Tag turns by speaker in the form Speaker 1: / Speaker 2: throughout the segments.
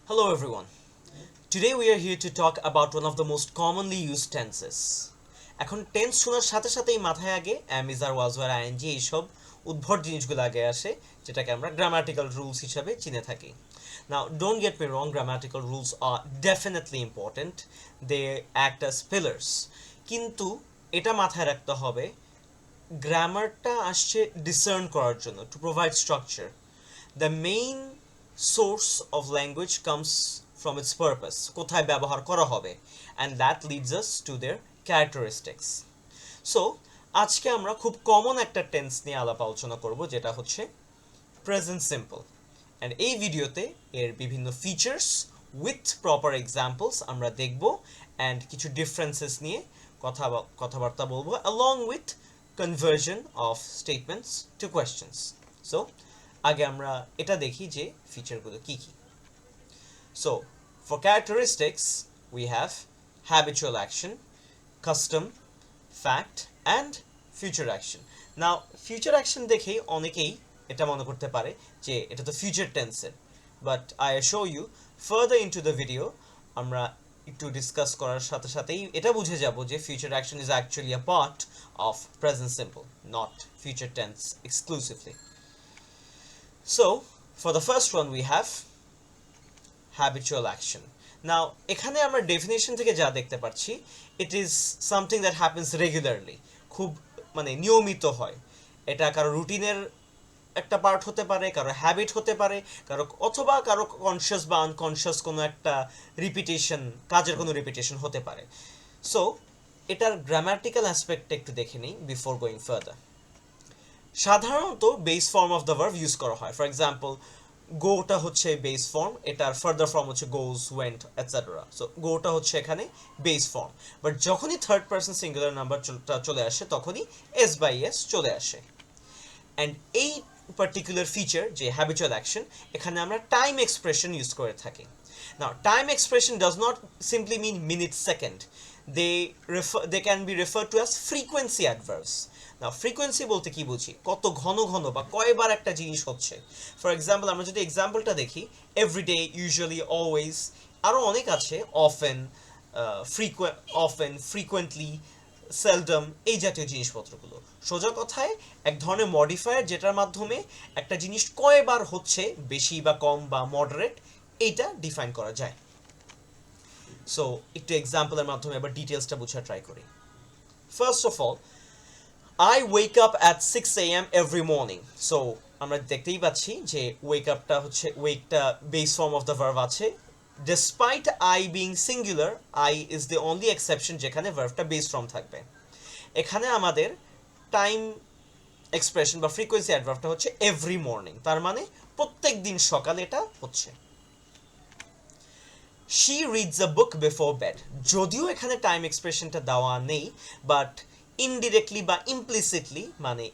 Speaker 1: Hello everyone. Today we are here to talk about one of the most commonly used tenses. এখন tense শোনার সাথে সাথেই মাথায় আগে am is are was were ing এইসব উদ্ভট জিনিসগুলো আগে আসে যেটাকে আমরা গ্রামাটিক্যাল রুলস হিসাবে চিনে থাকি. Now don't get me wrong, grammatical rules are definitely important. They act as pillars. কিন্তু এটা মাথায় রাখতে হবে গ্রামারটা আসছে ডিসার্ন করার জন্য, to provide structure. The main source of language comes from its purpose, কোথায় ব্যবহার করা হবে, and that leads us to their characteristics. So আজকে আমরা খুব কমন একটা টেন্স নিয়ে আলাপ আলোচনা করব, যেটা হচ্ছে প্রেজেন্ট সিম্পল. অ্যান্ড এই ভিডিওতে এর বিভিন্ন ফিচার্স উইথ প্রপার এক্সাম্পলস আমরা দেখব, অ্যান্ড কিছু ডিফারেন্সেস নিয়ে কথাবার্তা বলবো, along with conversion of statements to questions. So আগে আমরা এটা দেখি যে ফিচারগুলো কি কি. So for characteristics we have habitual action, custom, fact and future action. Now future action দেখেই অনেকেই এটা মনে করতে পারে যে এটা তো ফিউচার টেন্সের, but I assure you further into the video আমরা একটু ডিসকাস করার সাথে সাথেই এটা বুঝে যাব যে future action is actually a part of present simple, not future tense exclusively. So for the first one we have habitual action. Now এখানে আমরা ডেফিনেশন থেকে যা দেখতে পাচ্ছি, it is something that happens regularly, খুব মানে নিয়মিত হয়. এটা কারো রুটিনের একটা পার্ট হতে পারে, কারো হ্যাবিট হতে পারে, অথবা কারো কনসিয়াস বা আনকনসিয়াস কোনো একটা রিপিটেশন, কাজের কোনো রিপিটেশন হতে পারে. সো এটার গ্রামাটিক্যাল অ্যাসপেক্টটা একটু দেখে নিই বিফোর গোয়িং ফার্দার. সাধারণত base form of the verb use করা হয়. ফর এক্সাম্পল, গোটা হচ্ছে বেস ফর্ম, এটার ফার্দার ফর্ম হচ্ছে গোজ, ওয়েন্ট এটসেট্রা. সো গোটা হচ্ছে এখানে বেস ফর্ম, বাট যখনই থার্ড পার্সন সিঙ্গুলার নাম্বারটা চলে আসে তখনই এস বাই এস চলে আসে. অ্যান্ড এই পার্টিকুলার ফিচার যে হ্যাবিচুয়াল অ্যাকশন, এখানে আমরা টাইম এক্সপ্রেশন ইউজ করে থাকি. Now time expression does not simply mean minute second, they can be refer to as frequency adverbs. Now frequency বলতে কি বুঝি, কত ঘন ঘন বা কয়বার একটা জিনিস হচ্ছে. ফর এক্সাম্পল আমরা যদি এক্সাম্পলটা দেখি, এভরিডে, ইউজুয়ালি, অলওয়েজ, আরও অনেক আছে, অফেন, ফ্রিকোয়েন্টলি, সেলডম, এই জাতীয় জিনিসপত্রগুলো. সোজা কথায় এক ধরনের মডিফায়ার যেটার মাধ্যমে একটা জিনিস কয়বার হচ্ছে, বেশি বা কম বা মডারেট, এইটা ডিফাইন করা যায়. সো একটু এক্সাম্পলের মাধ্যমে এবার ডিটেলসটা বোঝার ট্রাই করি. First of all, I wake up at 6 a.m. every morning. So আমরা দেখতেই পাচ্ছি যে ওয়েক আপটা হচ্ছে, ওয়েকটা base form of the verb আছে. Despite I being singular, I is the only exception যেখানে ভার্বটা বেস ফর্ম থাকবে. এখানে আমাদের টাইম এক্সপ্রেশন বা ফ্রিকোয়েন্সি অ্যাডভার্বটা হচ্ছে এভরি মর্নিং, তার মানে প্রত্যেক দিন সকালে এটা হচ্ছে. She reads a book before bed. যদিও এখানে টাইম এক্সপ্রেশনটা দেওয়া নেই, বাট ইনডিরেক্টলি বা ইমপ্লিসিটলি, মানে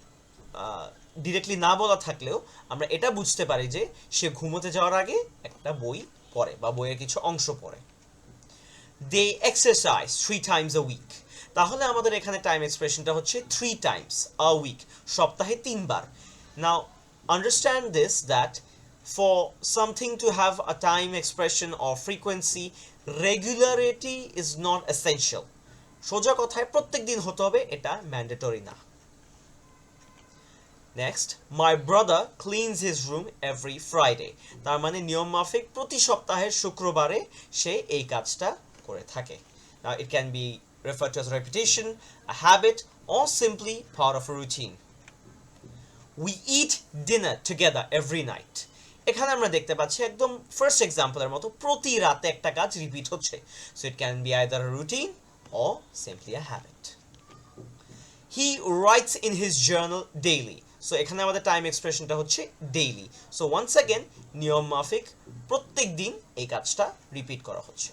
Speaker 1: ডিরেক্টলি না বলা থাকলেও আমরা এটা বুঝতে পারি যে সে ঘুমোতে যাওয়ার আগে একটা বই পড়ে বা বইয়ের কিছু অংশ পড়ে. দে এক্সারসাইজ 3 times a week. তাহলে আমাদের এখানে টাইম এক্সপ্রেশনটা হচ্ছে 3 times a week, সপ্তাহে 3 বার. Now understand this that for something to have a time expression or frequency, regularity is not essential. সোজা কথায় প্রত্যেক দিন হতে হবে এটা ম্যান্ডেটরি না. Next, my brother cleans his room every Friday. তার মানে নিয়ম মাফিক প্রতি সপ্তাহের শুক্রবারে সে এই কাজটা করে থাকে. Now it can be referred to as a repetition, a habit, or simply part of a routine. We eat dinner together every night. এখানে আমরা দেখতে পাচ্ছি একদম ফার্স্ট এক্সাম্পলের মতো প্রতি রাতে একটা কাজ রিপিট হচ্ছে. So it can be either a routine or simply a habit. He writes in his journal daily. So এখানে আমাদের টাইম এক্সপ্রেশনটা হচ্ছে ডেইলি. সো ওয়ান্স অ্যাগেন নিয়ম মাফিক প্রত্যেক দিন এই কাজটা রিপিট করা হচ্ছে.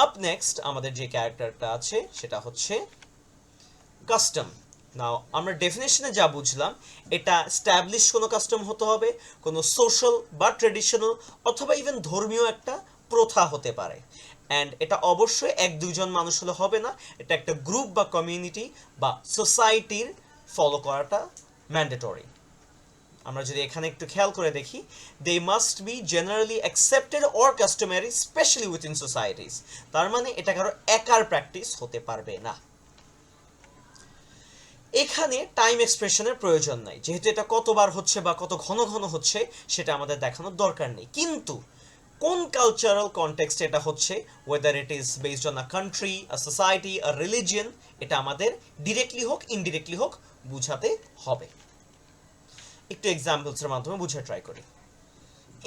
Speaker 1: আপ নেক্সট আমাদের যে ক্যারেক্টারটা আছে সেটা হচ্ছে কাস্টম. নাও আমরা ডেফিনেশনে যা বুঝলাম, এটা স্ট্যাবলিশ কোনো কাস্টম হতে হবে, কোনো সোশ্যাল বা ট্রেডিশনাল অথবা ইভেন ধর্মীয় একটা প্রথা হতে পারে. অ্যান্ড এটা অবশ্যই 1-2 জন মানুষ হলে হবে না, এটা একটা গ্রুপ বা কমিউনিটি বা সোসাইটির ফলো করাটা ম্যান্ডেটরি. আমরা যদি এখানে একটু খেয়াল করে দেখি, they must be generally accepted or customary specially within societies. তার মানে এটা কারো একার প্র্যাকটিস হতে পারবে না। এখানে টাইম এক্সপ্রেশনের প্রয়োজন নাই, যেহেতু এটা কতবার হচ্ছে বা কত ঘন ঘন হচ্ছে সেটা আমাদের দেখানোর দরকার নেই। কিন্তু কোন কালচারাল কনটেক্সট এটা হচ্ছে, weather it is based on a country, a society, a religion, এটা আমাদের ডিরেক্টলি হোক ইনডিরেক্টলি হোক বুঝাতে হবে। একটু এক্সাম্পলসের মাধ্যমে বুঝে ট্রাই করি।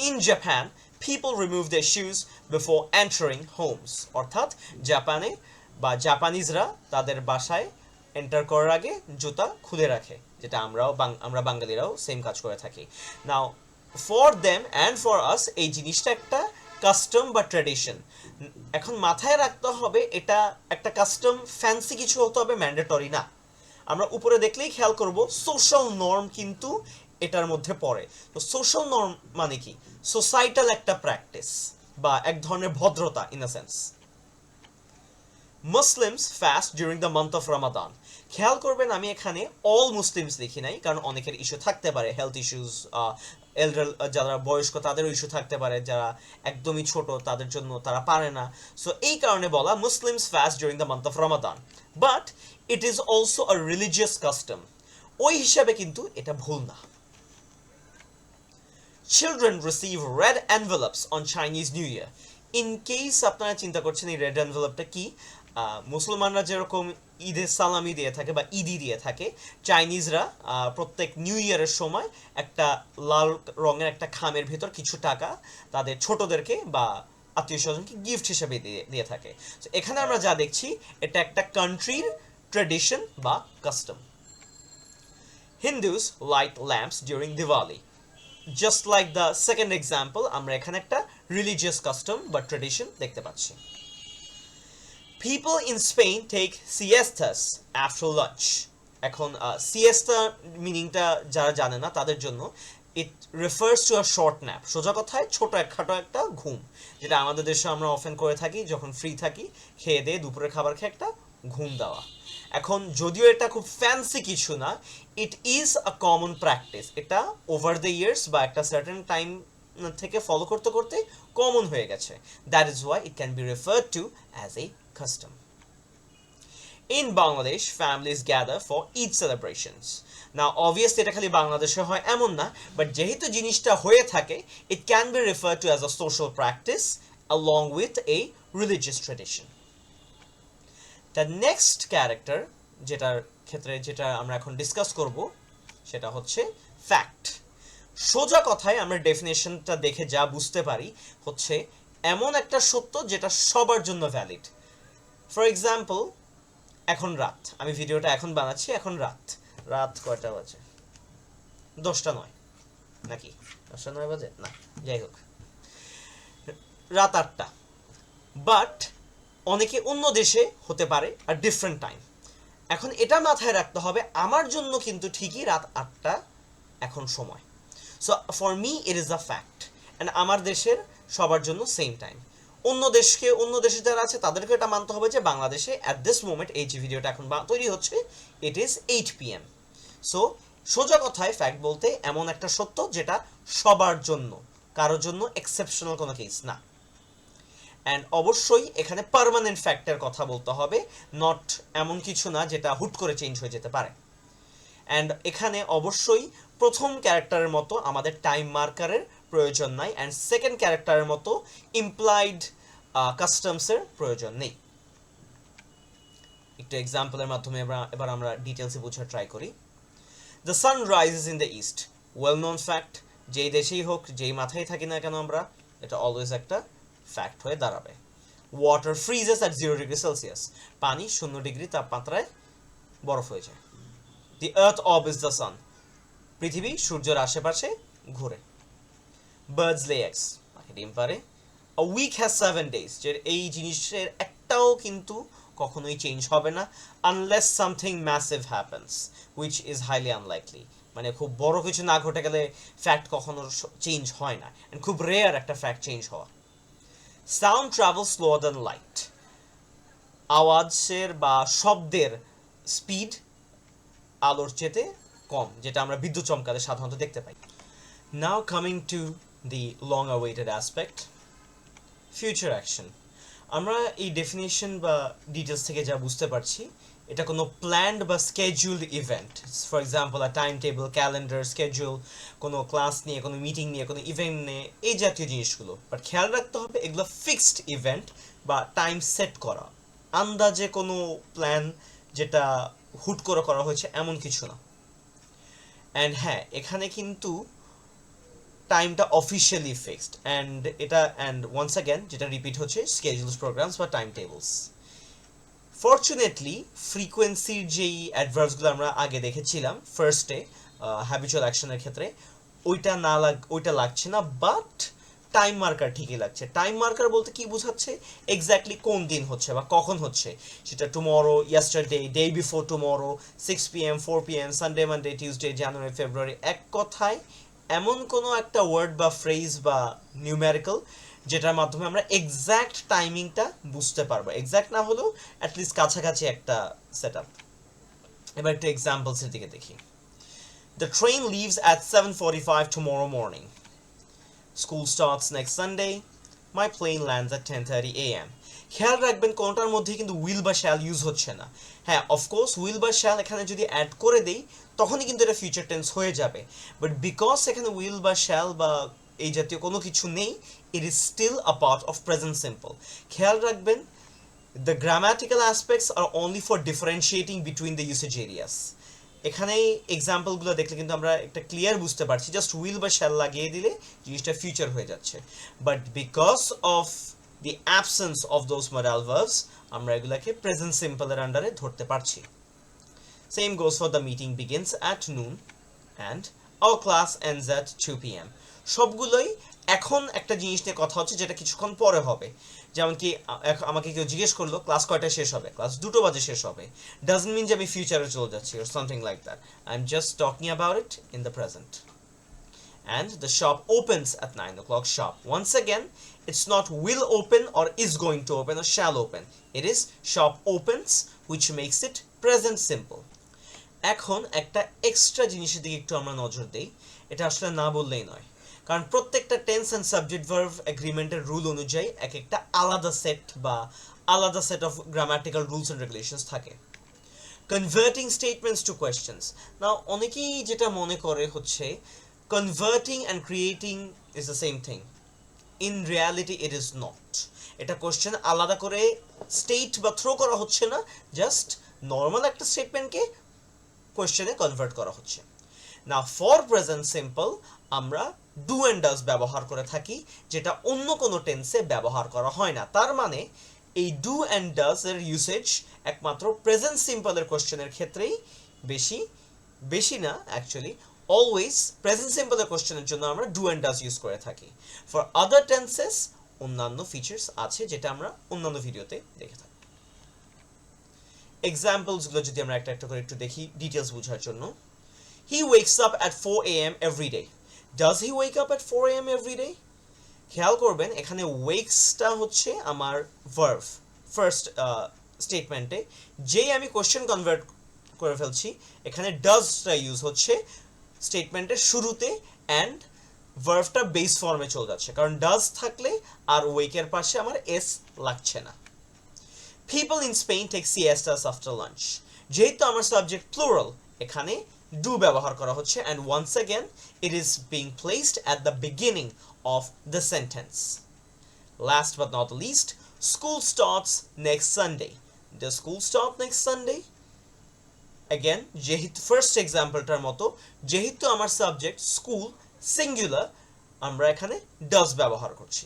Speaker 1: In Japan people remove their shoes before entering homes, অর্থাৎ জাপানে বা জাপানিজরা তাদের বাসায় এন্টার করার আগে জুতা খুলে রাখে, যেটা আমরা বাঙালিরাও সেম কাজ করে থাকি। নাও for them and for us এই জিনিসটা একটা কাস্টম বা ট্র্যাডিশন। এখন মাথায় রাখতে হবে এটা একটা কাস্টম, ফ্যান্সি কিছু হতে হবে, ম্যান্ডেটরি না। আমরা উপরে দেখলেই খেয়াল করব সোশ্যাল নর্ম কিন্তু এটার মধ্যে পড়ে। তো সোশ্যাল নর্ম মানে কি? সোসাইটাল একটা প্র্যাকটিস বা এক ধরনের ভদ্রতা in a sense. Muslims fast during the month of Ramadan. খেয়াল করবেন আমি এখানে অল মুসলিমস লিখি নাই, কারণ অনেকের ইস্যু থাকতে পারে, হেলথ ইস্যুস, এল্ডার যারা বয়স্ক তাদেরও ইস্যু থাকতে পারে, যারা একদমই ছোট তাদের জন্য তারা পারে না। সো এই কারণে বলা Muslims fast during the month of Ramadan, but it is also a religious custom. ওই হিসাবে কিন্তু এটা ভুল না। Children receive red envelopes on Chinese New Year. In case আপনারা চিন্তা করছেন এই রেড এনভেলপটা কি, মুসলমানরা যেরকম ঈদের সালামি দিয়ে থাকে বা ঈদি দিয়ে থাকে, চাইনিজরা প্রত্যেক নিউ ইয়ারের সময় একটা লাল রঙের একটা খামের ভেতর কিছু টাকা তাদের ছোটদেরকে বা আত্মীয় স্বজনকে গিফট হিসেবে দিয়ে থাকে। তো এখানে আমরা যা দেখছি এটা একটা কান্ট্রির ট্র্যাডিশন বা custom. Hindus light lamps during Diwali. Just like the second example, আমরা এখানে একটা religious custom বা tradition দেখতে পাচ্ছি। People in Spain take siestas after lunch. এখন siesta মিনিংটা যারা জানে না তাদের জন্য, it refers to a short nap. সোজা কথায় ছোট খাটো একটা ঘুম, যেটা আমাদের দেশে আমরা অফেন করে থাকি যখন ফ্রি থাকি, খেয়ে দিয়ে দুপুরের খাবার খেয়ে একটা ঘুম দেওয়া। এখন যদিও এটা খুব ফ্যান্সি কিছু না, it is a common practice. এটা ওভার দ্য ইয়ার্স বা একটা সার্টেন টাইম থেকে ফলো করতে করতে কমন হয়ে গেছে। That is why it can be referred to as a custom. In Bangladesh, families gather for Eid celebrations. Now, obviously, এটা খালি বাংলাদেশে হয় এমন না, বাট যেহেতু জিনিসটা হয়ে থাকে, it can be referred to as a social practice along with a religious tradition. The next character যেটার ক্ষেত্রে যেটা আমরা এখন ডিসকাস করব সেটা হচ্ছে ফ্যাক্ট। সোজা কথায় আমরা ডেফিনেশনটা দেখে যা বুঝতে পারি হচ্ছে এমন একটা সত্য যেটা সবার জন্য ভ্যালিড। ফর এক্সাম্পল, এখন রাত, আমি ভিডিওটা এখন বানাচ্ছি, এখন রাত কয়টা বাজে? 10টা 9 নাকি 10টা 9 বাজে না, যাই হোক রাত 8টা। বাট অনেকে অন্য দেশে হতে পারে আর ডিফারেন্ট টাইম। এখন এটা মাথায় রাখতে হবে আমার জন্য কিন্তু ঠিকই রাত 8টা এখন সময়। So for me it is a fact, and আমার দেশের সবার জন্য সেম টাইম। অন্য দেশে যারা আছে তাদেরকে এটা মানতে হবে যে বাংলাদেশে অ্যাট দিস মোমেন্ট এই যে ভিডিওটা এখন তৈরি হচ্ছে ইট ইজ 8 PM। সো সোজা কথায় ফ্যাক্ট বলতে এমন একটা সত্য যেটা সবার জন্য, কারোর জন্য এক্সেপশনাল কোনো কেস না। অ্যান্ড অবশ্যই এখানে পার্মানেন্ট ফ্যাক্টের কথা বলতে হবে, নট এমন কিছু না যেটা হুট করে চেঞ্জ হয়ে যেতে পারে। অ্যান্ড এখানে অবশ্যই প্রথম ক্যারেক্টারের মতো আমাদের টাইম মার্কারের প্রয়োজন নাই, অ্যান্ড সেকেন্ড ক্যারেক্টারের মতো ইমপ্লাইড কাস্টমসের প্রয়োজন নেই। একটু এক্সাম্পলের মাধ্যমে এবার আমরা ডিটেলসে বোঝার ট্রাই করি। The sun rises in the east, well known fact. যেই দেশেই হোক, যেই মাথায় থাকি না কেন আমরা, এটা অলওয়েজ একটা ফ্যাক্ট হয়ে দাঁড়াবে। ওয়াটার ফ্রিজেস অ্যাট 0°C, পানি 0 ডিগ্রি তাপমাত্রায় বরফ হয়ে যায়। দি আর্থ অরবিটস দ্য সান, পৃথিবী সূর্যের আশেপাশে ঘুরে। বার্ডস লে এগস, পাখি ডিম পারে। আ উইক হ্যাজ 7 days, যে এই জিনিসের একটাও কিন্তু কখনোই চেঞ্জ হবে না unless something massive happens, which is highly unlikely. মানে খুব বড় কিছু না ঘটে গেলে ফ্যাক্ট কখনো চেঞ্জ হয় না, অ্যান্ড খুব রেয়ার একটা ফ্যাক্ট চেঞ্জ হওয়া। Sound travel slower than light, আওয়াজের বা শব্দের স্পিড আলোর চেয়ে কম, যেটা আমরা বিদ্যুৎ চমকালে সাধারণত দেখতে পাই। Now coming to the long awaited aspect, future action. আমরা এই ডেফিনেশন বা ডিটেলস থেকে যা বুঝতে পারছি, এটা কোনো প্ল্যান্ড বা scheduled event, for example a time table, calendar, schedule, কোনো ক্লাস নিয়ে, কোনো মিটিং নিয়ে, কোনো ইভেন্ট নিয়ে, এই জাতীয় জিনিসগুলো। বাট খেয়াল রাখতে হবে এগুলো ফিক্সড ইভেন্ট বা টাইম সেট করা, আন্দাজে কোনো প্ল্যান যেটা হুট করে করা হয়েছে এমন কিছু না। অ্যান্ড হ্যাঁ, এখানে কিন্তু টাইমটা officially fixed, and once again যেটা রিপিট হচ্ছে, স্কেডিউলস, প্রোগ্রামস বা টাইম টেবলস। ফর্চুনেটলি ফ্রিকোয়েন্সির যেই অ্যাডভার্বসগুলো আমরা আগে দেখেছিলাম ফার্স্টে হ্যাবিচুয়াল অ্যাকশনের ক্ষেত্রে, ওইটা লাগছে না, বাট টাইম মার্কার ঠিকই লাগছে। টাইম মার্কার বলতে কি বোঝাচ্ছে, এক্স্যাক্টলি কোন দিন হচ্ছে বা কখন হচ্ছে, সেটা tomorrow, yesterday, day before tomorrow, 6 PM, 4 PM, Sunday, Monday, Tuesday, January, February. এক কথায় এমন কোনো একটা ওয়ার্ড বা ফ্রেজ বা নিউমেরিক্যাল যেটার মাধ্যমে আমরা এক্স্যাক্ট টাইমিংটা বুঝতে পারবো, এক্স্যাক্ট না হলেও অ্যাটলিস্ট কাছাকাছি একটা সেট আপ। এবার একটু এক্সাম্পলসের দিকে দেখি। The train leaves at 7:45 tomorrow morning. School starts next Sunday. My plane lands at 10:30 AM. খেয়াল রাখবেন কোনটার মধ্যে কিন্তু উইল বা শ্যাল ইউজ হচ্ছে না। হ্যাঁ, অফকোর্স উইল বা শ্যাল এখানে যদি অ্যাড করে দেই তখনই কিন্তু এটা ফিউচার টেন্স হয়ে যাবে, বাট বিকজ এখানে উইল বা শ্যাল বা এই জাতীয় কোনো কিছু নেই, it is still a part of present simple. খেয়াল রাখবেন the grammatical aspects are only for differentiating between the usage areas. এখানে এক্সাম্পলগুলো দেখলে কিন্তু আমরা একটা ক্লিয়ার বুঝতে পারছি, জাস্ট উইল বা শ্যাল লাগিয়ে দিলে জিনিসটা ফিউচার হয়ে যাচ্ছে, but because of the absence of those modal verbs আমরা এগুলাকে প্রেজেন্ট সিম্পলের আন্ডারে ধরতে পারছি। Same goes for the meeting begins at noon and our class ends at 2 PM. সবগুলোই এখন একটা জিনিস নিয়ে কথা হচ্ছে যেটা কিছুক্ষণ পরে হবে। যেমন কি আমাকে কেউ জিজ্ঞেস করলো ক্লাস কয়টায় শেষ হবে, ক্লাস 2টো বাজে শেষ হবে, ডাজন্ট মিন যে আমি ফিউচারে চলে যাচ্ছি or something like that. I'm just talking about it in the present. And the shop opens at 9 o'clock sharp. Once again, it's not will open or is going to open or shall open. It is shop opens, which makes it present simple. এখন একটা extra জিনিসের দিকে একটু আমরা নজর দেই, এটা আসলে না বললেই নয়, কারণ প্রত্যেকটা টেন্স অ্যান্ড সাবজেক্ট ভার্ব এগ্রিমেন্টের রুল অনুযায়ী এক একটা আলাদা set of grammatical rules and regulations থাকে। Converting statements to questions. Now অনেকেই যেটা মনে করে হচ্ছে converting and creating is the same thing. In reality it is not. এটা কোয়েশ্চেন আলাদা করে স্টেট বা থ্রো করা হচ্ছে না, জাস্ট নর্মাল একটা স্টেটমেন্টকে কোয়েশ্চেনে কনভার্ট করা হচ্ছে। না, ফর প্রেজেন্ট সিম্পল আমরা ডু অ্যান্ড ডাজ ব্যবহার করে থাকি, যেটা অন্য কোনো টেন্সে ব্যবহার করা হয় না। তার মানে এই ডু অ্যান্ড ডাজ এর ইউসেজ একমাত্র প্রেজেন্ট সিম্পলের কোয়েশ্চেনের ক্ষেত্রেই বেশি না, অ্যাকচুয়ালি অলওয়েজ প্রেজেন্ট সিম্পলের কোয়েশ্চেনের জন্য আমরা ডু অ্যান্ড ডাজ ইউজ করে থাকি। ফর আদার টেন্সেস অন্যান্য ফিচার্স আছে যেটা আমরা অন্যান্য ভিডিওতে দেখে থাকি। এক্সাম্পলসগুলো যদি আমরা একটা একটা করে একটু দেখি ডিটেলস বোঝার জন্য। He wakes up at 4 AM every day. Does he wake up at 4 AM every day? খেয়াল করবেন এখানে ওয়েকসটা হচ্ছে আমার ভার্ব ফার্স্ট স্টেটমেন্টে, যেই আমি কোশ্চেন কনভার্ট করে ফেলছি এখানে ডাজটা ইউজ হচ্ছে স্টেটমেন্টের শুরুতে, অ্যান্ড ভার্বটা বেস ফর্মে চলে যাচ্ছে, কারণ ডাজ থাকলে আর ওয়েকের পাশে আমার এস লাগছে না। People in Spain take siestas after lunch. যেহেতু আমার সাবজেক্ট প্লুরাল, এখানে do ব্যবহার করা হচ্ছে, and once again it is being placed at the beginning of the sentence. Last but not least, school starts next Sunday. Does school start next Sunday? Again, যেহেতু first এক্সাম্পলটার মতো, যেহেতু আমার subject school singular, আমরা এখানে does ব্যবহার করছি।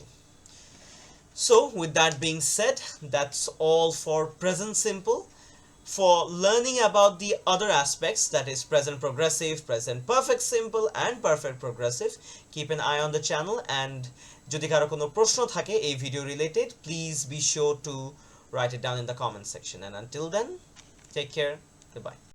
Speaker 1: So with that being said, that's all for present simple. For learning about the other aspects, that is present progressive, present perfect simple and perfect progressive, keep an eye on the channel, and যদি কারো কোনো প্রশ্ন থাকে এই video related, please be sure to write it down in the comment section, and until then, take care, goodbye.